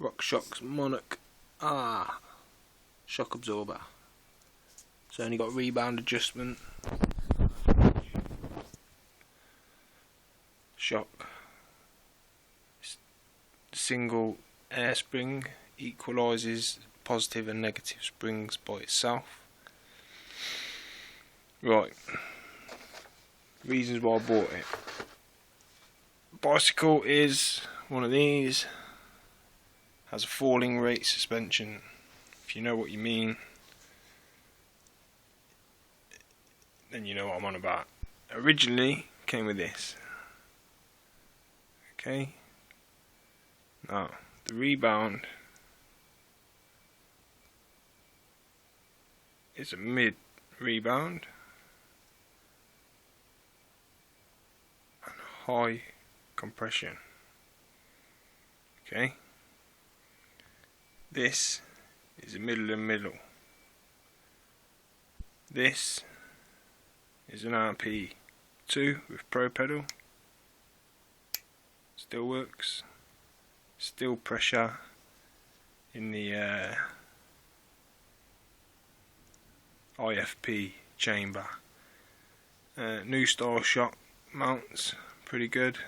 Rockshox monarch shock absorber. It's only got rebound adjustment, shock, single air spring, equalises positive and negative springs by itself. Right, reasons why I bought it. Bicycle is one of these, has a falling rate suspension, if you know what you mean, then you know what I'm on about. Originally came with this. Okay, now the rebound is a mid rebound and high compression. Okay, this is a middle. This is an RP2 with Pro Pedal. Still works. Still pressure in the IFP chamber. New style shock mounts, pretty good.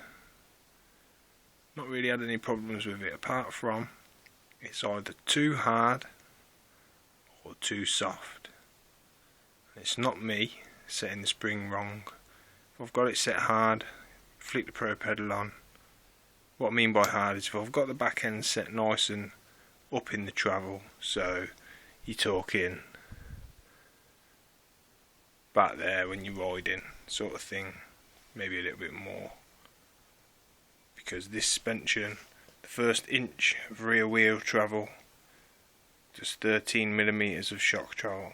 Not really had any problems with it, apart from it's either too hard or too soft. It's not me setting the spring wrong. If I've got it set hard, flick the Pro Pedal on. What I mean by hard is if I've got the back end set nice and up in the travel, so you're talking back there when you're riding sort of thing, maybe a little bit more, because this suspension, the first inch of rear wheel travel does 13mm of shock travel.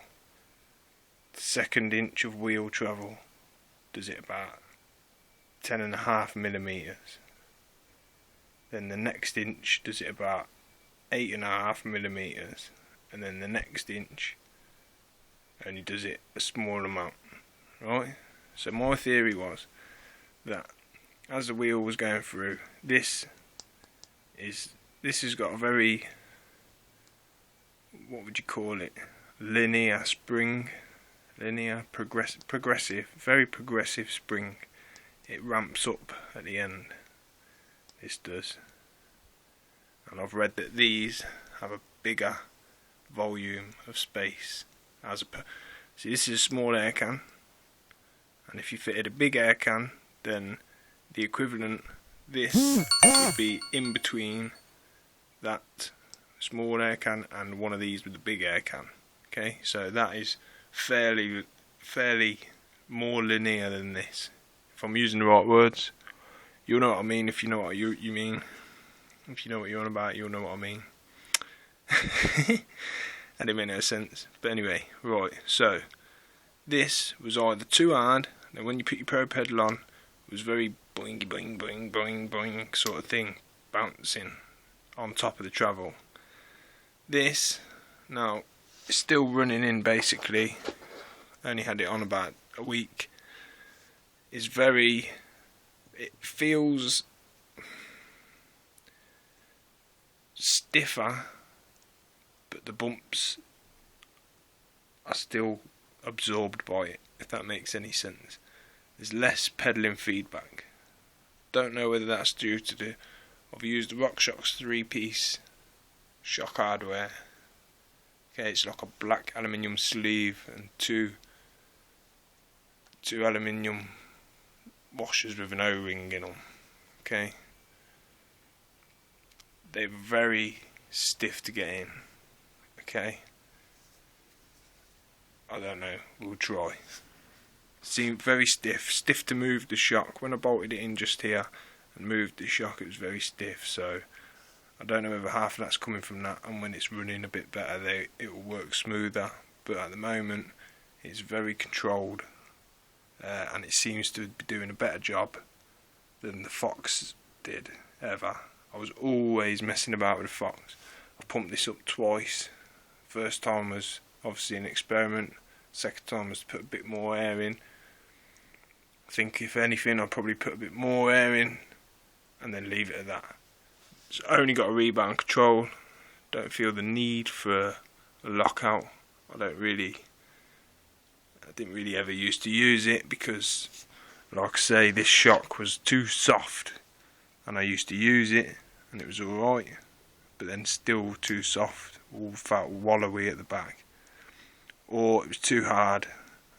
The second inch of wheel travel does it about 10.5mm. Then the next inch does it about 8.5mm, and then the next inch only does it a small amount. Right? So my theory was that as the wheel was going through, this has got a very, what would you call it, linear spring, progressive, very progressive spring. It ramps up at the end, this does, and I've read that these have a bigger volume of space. See, this is a small air can, and if you fitted a big air can, then the equivalent, this would be in between that small air can and one of these with the big air can. Okay, so that is fairly more linear than this. If I'm using the right words, you'll know what I mean. If you know what you mean, if you know what you're on about, you'll know what I mean. That didn't make no sense. But anyway, right, so this was either too hard, and when you put your Pro Pedal on, it was very boing boing boing boing boing sort of thing, bouncing on top of the travel. This, now, it's still running in basically, only had it on about a week, is very, it feels stiffer, but the bumps are still absorbed by it, if that makes any sense. There's less pedalling feedback. Don't know whether that's due to I've used the Rockshox 3-piece shock hardware. Okay, it's like a black aluminium sleeve and two aluminium washers with an O-ring in them. Okay, they're very stiff to get in. Okay, I don't know, we'll try. Seemed very stiff to move the shock. When I bolted it in just here and moved the shock, it was very stiff, so I don't know whether half of that's coming from that, and when it's running a bit better it will work smoother, but at the moment it's very controlled, and it seems to be doing a better job than the Fox did ever. I was always messing about with the Fox. I pumped this up twice. First time was obviously an experiment, second time was to put a bit more air in. I think if anything I'll probably put a bit more air in and then leave it at that. It's only got a rebound control. Don't feel the need for a lockout. I didn't really ever used to use it because, like I say, this shock was too soft, and I used to use it and it was alright, but then still too soft, all felt wallowy at the back, or it was too hard.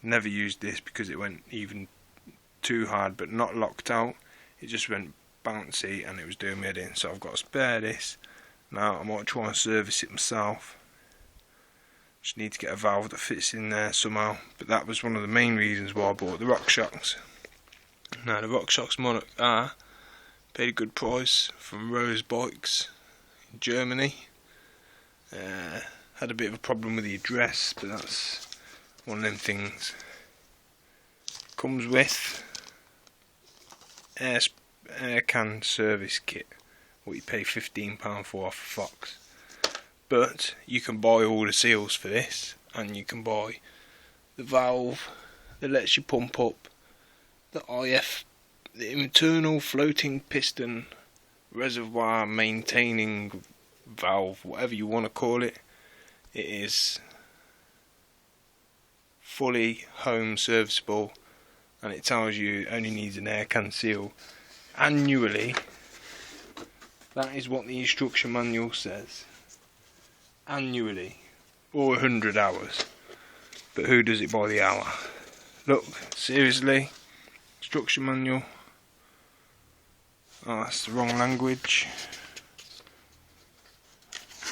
Never used this because it went even too hard but not locked out. It just went bouncy and it was doing me head in. So I've got to spare this. Now I might try and service it myself. Just need to get a valve that fits in there somehow. But that was one of the main reasons why I bought the Rockshox. Now the Rockshox Monarch R, paid a good price from Rose Bikes in Germany. Had a bit of a problem with the address, but that's one of them things. Comes with air can service kit, what you pay £15 for off of Fox. But you can buy all the seals for this, and you can buy the valve that lets you pump up the the internal floating piston reservoir maintaining valve, whatever you want to call it. It is fully home serviceable, and it tells you it only needs an air can seal annually. That is what the instruction manual says. Annually, or 100 hours. But who does it by the hour? Look, seriously, instruction manual. Oh, that's the wrong language.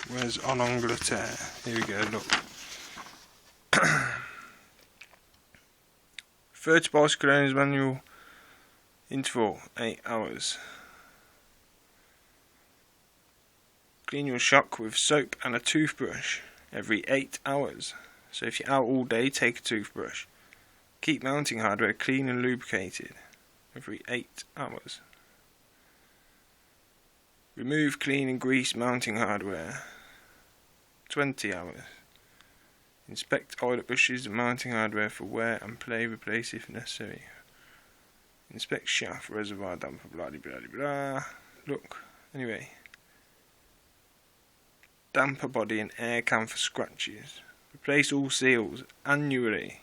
Where's en Angleterre? Here we go, look. 30 bicycle owners manual, interval 8 hours. Clean your shock with soap and a toothbrush every 8 hours. So if you're out all day, take a toothbrush. Keep mounting hardware clean and lubricated every 8 hours. Remove, clean and grease mounting hardware 20 hours. Inspect eyelet bushes and mounting hardware for wear and play, replace if necessary. Inspect shaft, reservoir, damper, blah blah blah blah. Look, anyway. Damper body and air can for scratches. Replace all seals annually.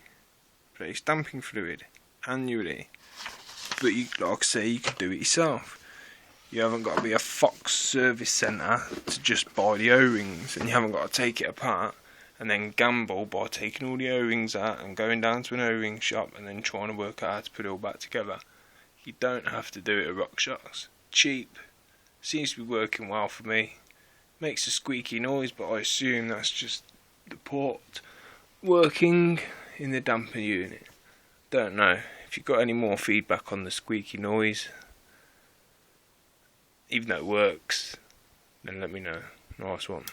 Replace damping fluid annually. But you, like I say, you can do it yourself. You haven't got to be a Fox service centre to just buy the O-rings, and you haven't got to take it apart and then gamble by taking all the O-rings out and going down to an O-ring shop and then trying to work out how to put it all back together. You don't have to do it at Rockshox. Cheap. Seems to be working well for me. Makes a squeaky noise, but I assume that's just the port working in the damper unit. Don't know. If you've got any more feedback on the squeaky noise, even though it works, then let me know. Nice one.